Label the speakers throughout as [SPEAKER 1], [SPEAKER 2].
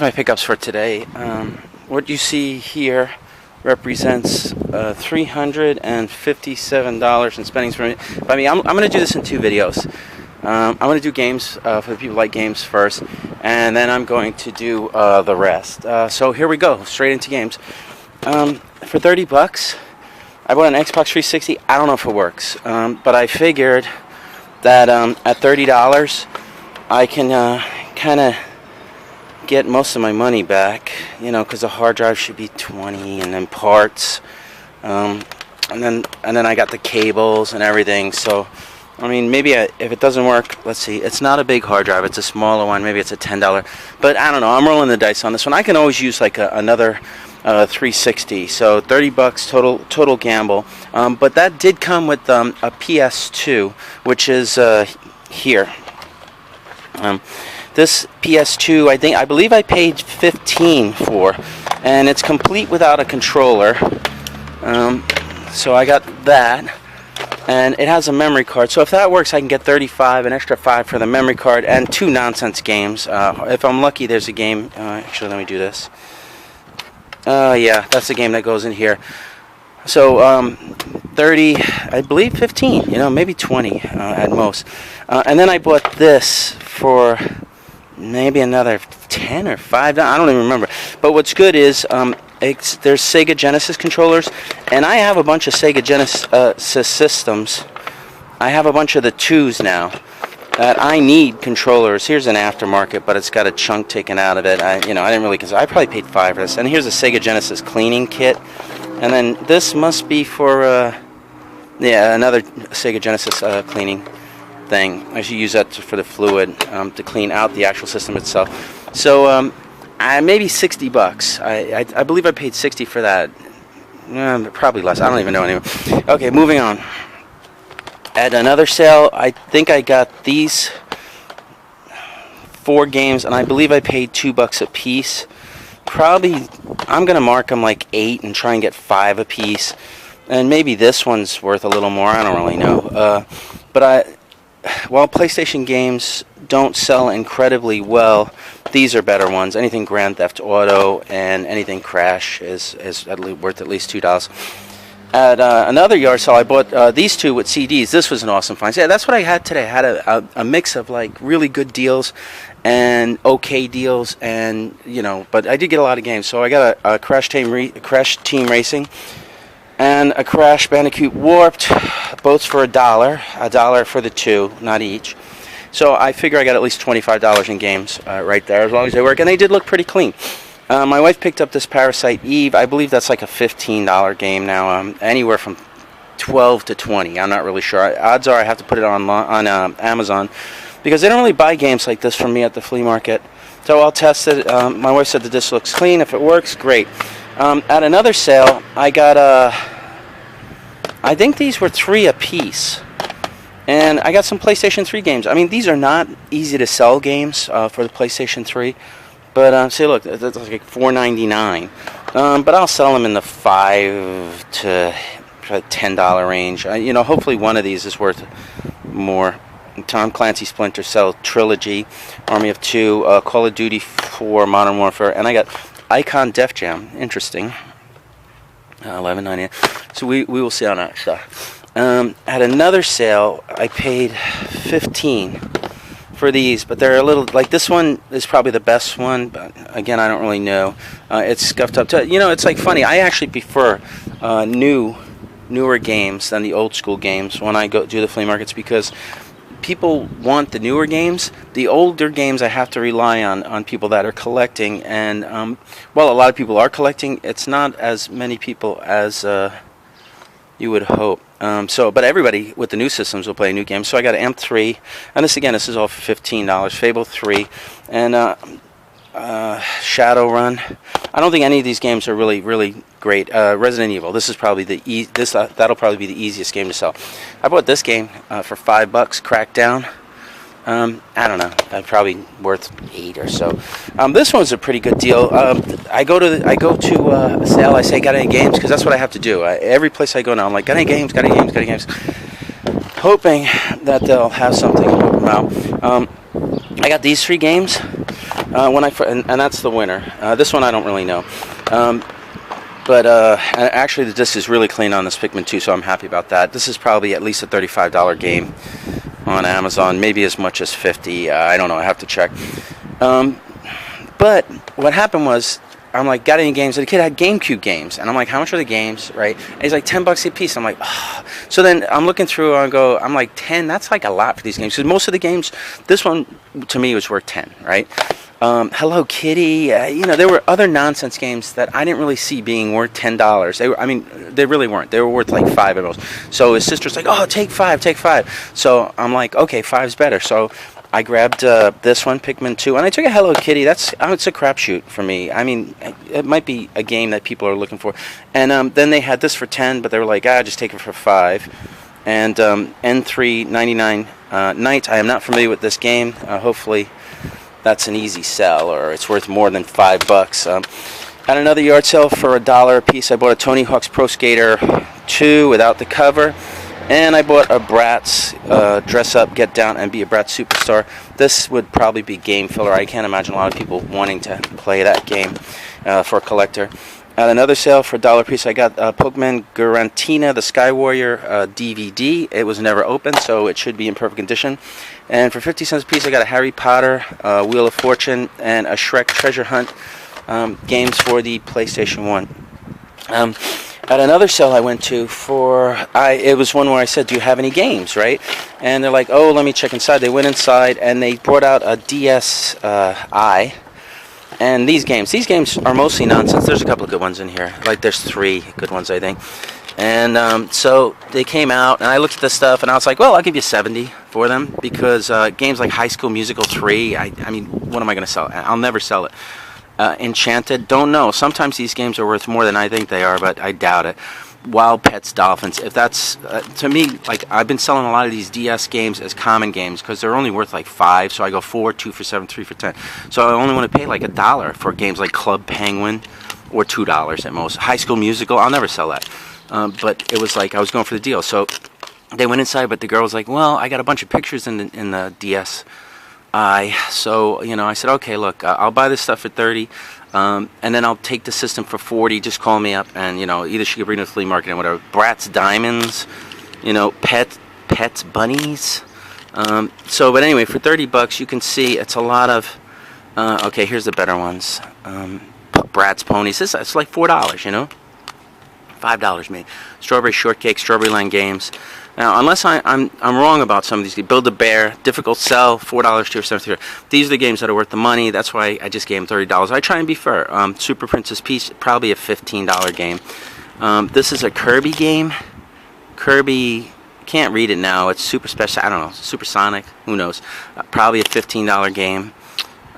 [SPEAKER 1] Here's my pickups for today. What you see here represents $357 in spendings for me. By me, I'm going to do this in two videos. I'm going to do games for the people who like games first, and then I'm going to do the rest. So here we go, straight into games. For 30 bucks, I bought an Xbox 360. I don't know if it works, but I figured that at $30, I can kind of get most of my money back, you know, because the hard drive should be 20, and then parts, and then I got the cables and everything. So I mean, maybe if it doesn't work, let's see, it's not a big hard drive, it's a smaller one, maybe it's a $10, but I don't know, I'm rolling the dice on this one. I can always use like another 360, so 30 bucks total gamble. But that did come with a PS2, which is here. This PS2, I believe I paid $15 for, and it's complete without a controller. So I got that, and it has a memory card. So if that works, I can get 35, an extra 5 for the memory card, and 2 nonsense games. If I'm lucky, there's a game. Actually, let me do this. Yeah, that's the game that goes in here. So 30, I believe 15, you know, maybe 20 at most. And then I bought this for maybe another 10 or 5, I don't even remember. But what's good is there's Sega Genesis controllers, and I have a bunch of Sega Genesis systems. I have a bunch of the 2s now that I need controllers. Here's an aftermarket, but it's got a chunk taken out of it. I didn't really consider. I probably paid $5 for this. And here's a Sega Genesis cleaning kit, and then this must be for yeah, another Sega Genesis cleaning thing. I should use that for the fluid to clean out the actual system itself. So maybe 60 bucks. I believe I paid 60 for that. Probably less. I don't even know anymore. Okay, moving on. At another sale, I think I got these 4 games, and I believe I paid $2 a piece. Probably, I'm gonna mark them like 8 and try and get 5 a piece. And maybe this one's worth a little more. I don't really know. But while PlayStation games don't sell incredibly well, these are better ones. Anything Grand Theft Auto and anything Crash is worth at least $2. At another yard sale, I bought these 2 with CDs. This was an awesome find. So yeah, that's what I had today. I had a mix of like really good deals and okay deals, and you know, but I did get a lot of games. So I got a Crash Team Racing and a Crash Bandicoot Warped, both for $1 for the 2, not each. So I figure I got at least $25 in games right there, as long as they work, and they did look pretty clean. My wife picked up this Parasite Eve. I believe that's like a $15 game now, anywhere from 12 to 20. I'm not really sure. Odds are I have to put it on Amazon, because they don't really buy games like this from me at the flea market. So I'll test it. My wife said that this looks clean. If it works, great. At another sale, I got I think these were 3 a piece. And I got some PlayStation 3 games. I mean, these are not easy to sell games for the PlayStation 3. But see, look, that's like $4.99. But I'll sell them in the $5 to $10 range. You know, hopefully one of these is worth more. Tom Clancy Splinter Cell Trilogy, Army of 2, Call of Duty 4, Modern Warfare, and I got Icon Def Jam. Interesting. $11.99. So we will see on that stuff. At another sale, I paid $15 for these, but they're a little, like this one is probably the best one, but again, I don't really know. It's scuffed up to, you know, it's like funny. I actually prefer newer games than the old school games when I go do the flea markets, because people want the newer games. The older games I have to rely on people that are collecting, and well, a lot of people are collecting. It's not as many people as you would hope. But everybody with the new systems will play new games. So I got an M3, and this is all for $15. Fable 3, and Shadowrun. I don't think any of these games are really great. Resident Evil. This is probably that'll probably be the easiest game to sell. I bought this game for $5. Crackdown. I don't know. Probably worth 8 or so. This one's a pretty good deal. I go to a sale. I say, got any games? Because that's what I have to do. Every place I go now, I'm like, got any games? Got any games? Got any games? Hoping that they'll have something. Now, I got these 3 games. And that's the winner. This one I don't really know. But actually the disc is really clean on this Pikmin 2, so I'm happy about that. This is probably at least a $35 game on Amazon, maybe as much as 50. I don't know, I have to check. But what happened was, I'm like, got any games? And the kid had GameCube games, and I'm like, how much are the games, right? And he's like, $10 a piece. I'm like, oh. So then I'm looking through, and I'm like, 10. That's like a lot for these games. Because most of the games, this one to me was worth 10, right? Hello Kitty. You know, there were other nonsense games that I didn't really see being worth $10. They really weren't. They were worth like 5 at most. So his sister's like, oh, take 5, take 5. So I'm like, okay, 5's better. So I grabbed this one, Pikmin 2, and I took a Hello Kitty. It's a crapshoot for me. I mean, it might be a game that people are looking for. And then they had this for 10, but they were like, just take it for 5. And N3 99 Night. I am not familiar with this game. Hopefully, that's an easy sell, or it's worth more than $5. At another yard sale for $1 a piece, I bought a Tony Hawk's Pro Skater 2 without the cover. And I bought a Bratz Dress Up, Get Down, and Be a Bratz Superstar. This would probably be game filler. I can't imagine a lot of people wanting to play that game for a collector. At another sale for $1 a piece, I got Pokemon Garantina, the Sky Warrior DVD. It was never opened, so it should be in perfect condition. And for 50 cents a piece, I got a Harry Potter, Wheel of Fortune, and a Shrek Treasure Hunt games for the PlayStation 1. At another sale I went to it was one where I said, do you have any games, right? And they're like, oh, let me check inside. They went inside, and they brought out a DSi. And these games are mostly nonsense. There's a couple of good ones in here. Like, there's 3 good ones, I think. And so they came out, and I looked at this stuff, and I was like, well, I'll give you 70 for them. Because games like High School Musical 3, I mean, what am I going to sell? I'll never sell it. Enchanted, don't know. Sometimes these games are worth more than I think they are, but I doubt it. Wild Pets Dolphins. If that's to me, like, I've been selling a lot of these DS games as common games because they're only worth like 5. So I go 4, 2 for 7, 3 for 10. So I only want to pay like $1 for games like Club Penguin, or $2 at most. High School Musical, I'll never sell that. But it was like I was going for the deal. So they went inside, but the girl was like, "Well, I got a bunch of pictures in the DS." So, you know, I said, okay, look, I'll buy this stuff for 30, and then I'll take the system for 40. Just call me up, and, you know, either she could bring it to the flea market and whatever. Bratz Diamonds, you know, Pets Bunnies. But anyway, for $30, you can see it's a lot of, okay, here's the better ones. Bratz Ponies. It's like $4, you know? $5 maybe. Strawberry Shortcake, Strawberry Land Games. Now, unless I'm wrong about some of these, Build-A-Bear, Difficult Sell, $4, 2 or 7. These are the games that are worth the money. That's why I just gave them $30. I try and be fair. Super Princess Peach, probably a $15 game. This is a Kirby game. Kirby, can't read it now. It's super special. I don't know. Supersonic. Who knows? Probably a $15 game.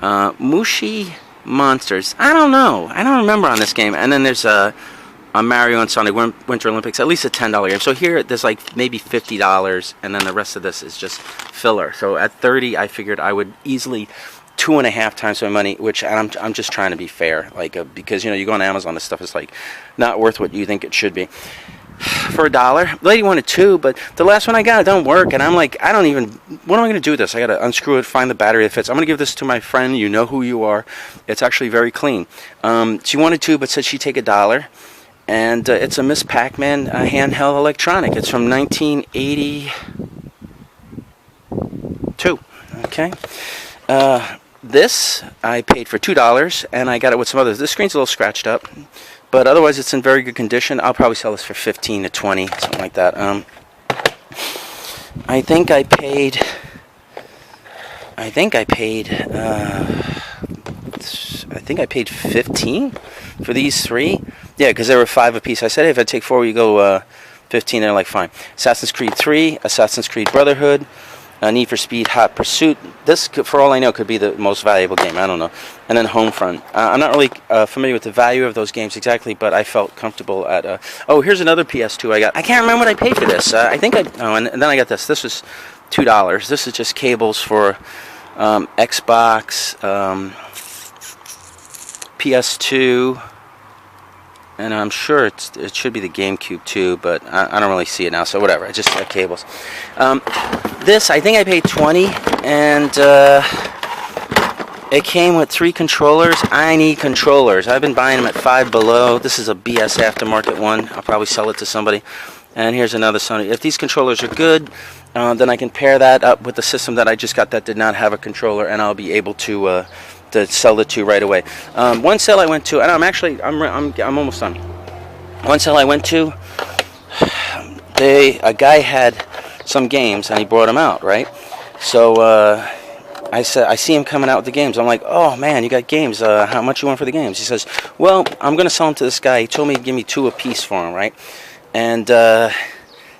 [SPEAKER 1] Mushi Monsters. I don't know. I don't remember on this game. And then there's a Mario and Sonic Winter Olympics, at least a $10 game. So here, there's like maybe $50, and then the rest of this is just filler. So at 30, I figured I would easily 2.5 times my money, which I'm just trying to be fair, like because, you know, you go on Amazon, this stuff is like not worth what you think it should be. For $1, the lady wanted 2, but the last one I got, it don't work, and I'm like, what am I going to do with this? I got to unscrew it, find the battery that fits. I'm going to give this to my friend. You know who you are. It's actually very clean. She wanted 2, but said she'd take $1. And it's a Miss Pac-Man handheld electronic. It's from 1982. Okay. This I paid for $2, and I got it with some others. This screen's a little scratched up, but otherwise it's in very good condition. I'll probably sell this for 15 to 20, something like that. I think I paid 15 for these 3. Yeah, because they were 5 apiece. I said, hey, if I take 4, you go 15. They're like, fine. Assassin's Creed 3, Assassin's Creed Brotherhood, Need for Speed Hot Pursuit. This, for all I know, could be the most valuable game. I don't know. And then Homefront. I'm not really familiar with the value of those games exactly, but I felt comfortable at... oh, here's another PS2 I got. I can't remember what I paid for this. And then I got this. This was $2. This is just cables for Xbox, PS2... And I'm sure it should be the GameCube too, but I don't really see it now, so whatever. I just have cables. This, I think I paid 20, and It came with 3 controllers. I need controllers. I've been buying them at Five Below. This is a BS aftermarket one. I'll probably sell it to somebody. And here's another Sony. If these controllers are good, then I can pair that up with the system that I just got that did not have a controller, and I'll be able to sell the 2 right away. One sale I went to, and I'm almost done. One sale I went to, a guy had some games and he brought them out, right? So I said, I see him coming out with the games. I'm like, oh man, you got games. How much you want for the games? He says, well, I'm gonna sell them to this guy. He told me to give me 2 apiece for him, right? And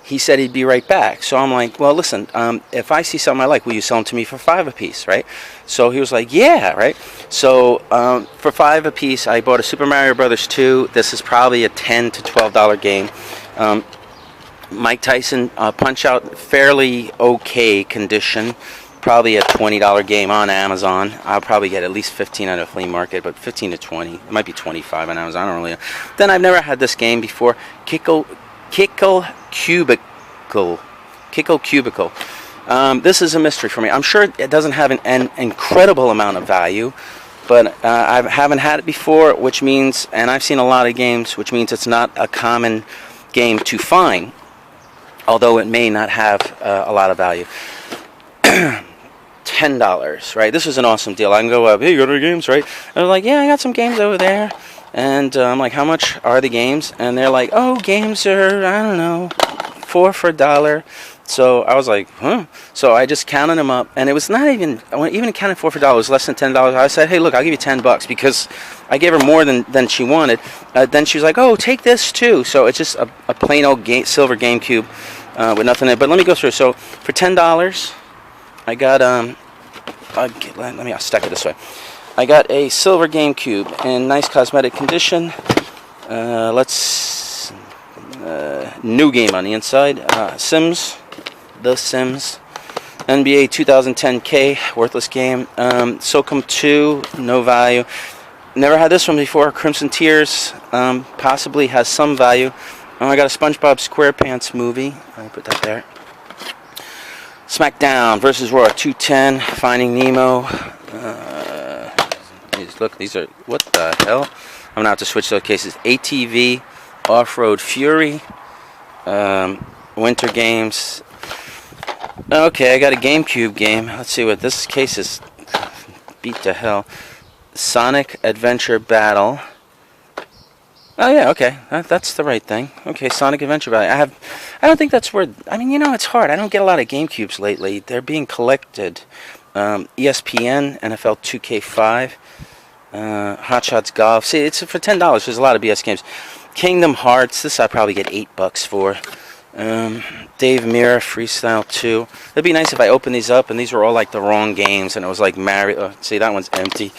[SPEAKER 1] he said he'd be right back. So I'm like, well, listen, if I see something I like, will you sell them to me for 5 apiece, right? So he was like, yeah, right? So for 5 apiece, I bought a Super Mario Brothers 2. This is probably a $10 to $12 game. Mike Tyson Punch-Out, fairly okay condition. Probably a $20 game on Amazon. I'll probably get at least 15 at a flea market, but 15 to 20. It might be 25 on Amazon. I don't really know. Then I've never had this game before. Kickle Cubicle. This is a mystery for me. I'm sure it doesn't have an incredible amount of value, but I haven't had it before, which means, and I've seen a lot of games, which means it's not a common game to find, although it may not have a lot of value. $10, right? This was an awesome deal. I can go up, hey, you go to the games, right? And they're like, yeah, I got some games over there. And I'm like, how much are the games? And they're like, oh, games are, I don't know, 4 for $1. So I was like, huh? So I just counted them up, and it was not even counted 4 for $1, it was less than $10. I said, hey, look, I'll give you $10 because I gave her more than she wanted. Then she was like, oh, take this too. So it's just a plain old silver GameCube with nothing in it. But let me go through. So for $10, I got I'll stack it this way. I got a silver GameCube in nice cosmetic condition. New game on the inside. Sims, The Sims, NBA 2010K, worthless game. SOCOM 2, no value. Never had this one before. Crimson Tears, possibly has some value. I got a SpongeBob SquarePants movie. I'll put that there. SmackDown versus Raw 210, Finding Nemo. Look, these are, what the hell? I'm going to have to switch those cases. ATV, Off-Road Fury, Winter Games. Okay, I got a GameCube game. Let's see what this case is. Beat to hell. Sonic Adventure Battle. Oh yeah, okay, that's the right thing. Okay, Sonic Adventure Battle. I don't think that's where. I mean, you know, it's hard. I don't get a lot of GameCubes lately. They're being collected. ESPN, NFL 2K5, Hot Shots Golf. See, it's for $10. There's a lot of BS games. Kingdom Hearts. This I'd probably get $8 for. Dave Mirra Freestyle 2. It'd be nice if I opened these up and these were all like the wrong games and it was like Mario. Oh, see, that one's empty.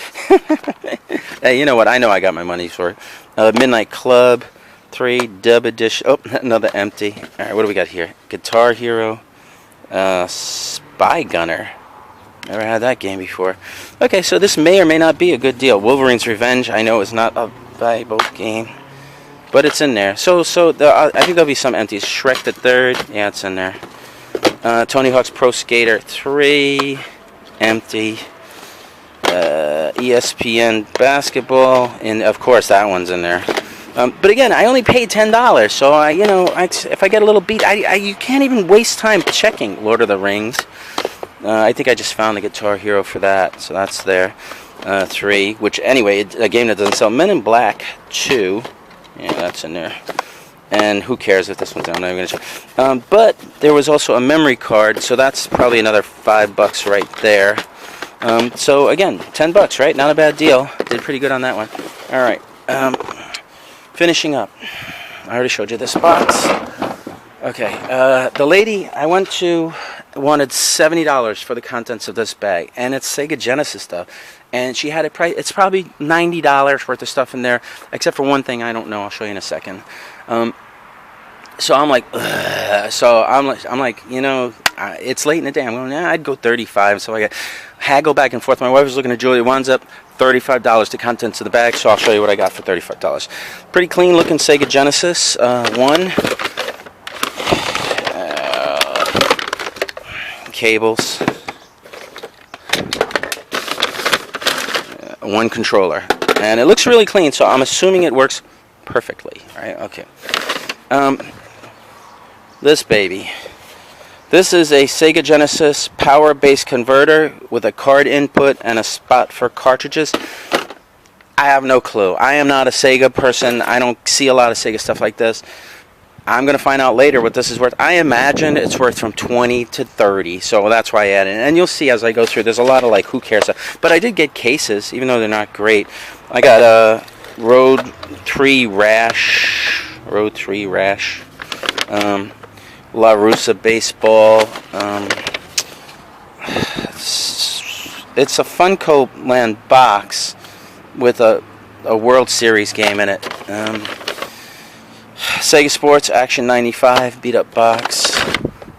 [SPEAKER 1] Hey, you know what? I know I got my money for it. Midnight Club 3 Dub Edition. Oh, another empty. All right, what do we got here? Guitar Hero, Spy Gunner. Never had that game before. Okay, so this may or may not be a good deal. Wolverine's Revenge. I know is not a valuable game, but it's in there. So I think there'll be some empties. Shrek the Third. Yeah, it's in there. Tony Hawk's Pro Skater 3. Empty. ESPN Basketball, and of course that one's in there. But again, I only paid $10, so if I get a little beat, you can't even waste time checking Lord of the Rings. I think I just found the Guitar Hero for that, so that's there. 3, which anyway, a game that doesn't sell. Men in Black 2, yeah, that's in there. And who cares if this one's down? I'm not even gonna check. But there was also a memory card, so that's probably another $5 right there. So again, $10, right? Not a bad deal. Did pretty good on that one. All right. Finishing up. I already showed you this box. Okay. The lady I went to wanted $70 for the contents of this bag, and it's Sega Genesis stuff. And she had it priced. It's probably $90 worth of stuff in there, except for one thing I don't know. I'll show you in a second. So I'm like, ugh. So I'm like, you know, it's late in the day. I'm going, yeah, I'd go 35. So I got haggle back and forth. My wife was looking at jewelry. It winds up $35 to contents of the bag. So I'll show you what I got for $35. Pretty clean looking Sega Genesis. Cables. one controller, and it looks really clean, so I'm assuming it works perfectly. Right? Okay. This baby. This is a Sega Genesis power-based converter with a card input and a spot for cartridges. I have no clue. I am not a Sega person. I don't see a lot of Sega stuff like this. I'm going to find out later what this is worth. I imagine it's worth from 20 to 30, so that's why I added it. And you'll see as I go through, there's a lot of like, who cares? But I did get cases, even though they're not great. I got a Road 3 Rash, La Russa baseball. It's a Funko Land box with a World Series game in it. Sega Sports Action 95 beat up box.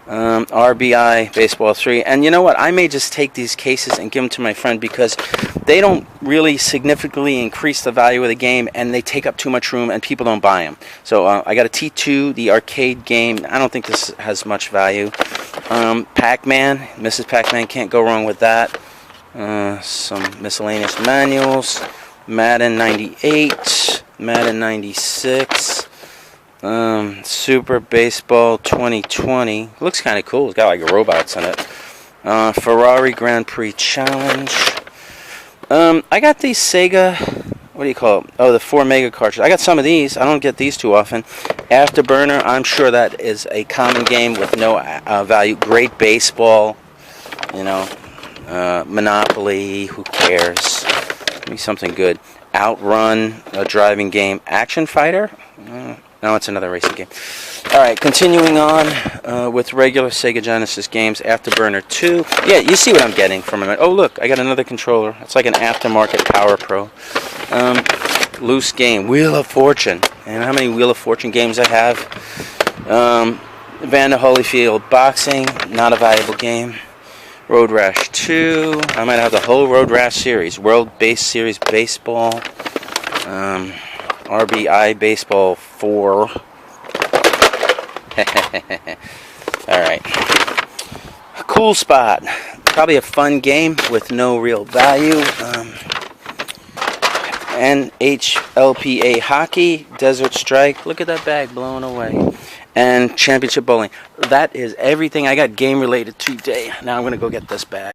[SPEAKER 1] RBI Baseball 3. And you know what? I may just take these cases and give them to my friend because they don't really significantly increase the value of the game, and they take up too much room and people don't buy them. So I got a T2, the arcade game. I don't think this has much value. Pac-Man, Mrs. Pac-Man, can't go wrong with that. Some miscellaneous manuals. Madden 98, Madden 96. Super Baseball 2020. Looks kind of cool. It's got like robots in it. Ferrari Grand Prix Challenge. I got these Sega, what do you call it? Oh, the 4 Mega cartridges. I got some of these. I don't get these too often. Afterburner, I'm sure that is a common game with no value. Great Baseball, you know. Monopoly, who cares? Give me something good. Outrun, a driving game. Action Fighter? No, it's another racing game. Alright, continuing on with regular Sega Genesis games. Afterburner 2. Yeah, you see what I'm getting from it. Oh, look, I got another controller. It's like an aftermarket Power Pro. Loose game. Wheel of Fortune. And how many Wheel of Fortune games I have? Evander Holyfield Boxing. Not a valuable game. Road Rash 2. I might have the whole Road Rash series. World Base Series Baseball. RBI Baseball 4. Alright. Cool Spot. Probably a fun game with no real value. NHLPA Hockey. Desert Strike. Look at that bag blowing away. And Championship Bowling. That is everything I got game related today. Now I'm going to go get this bag.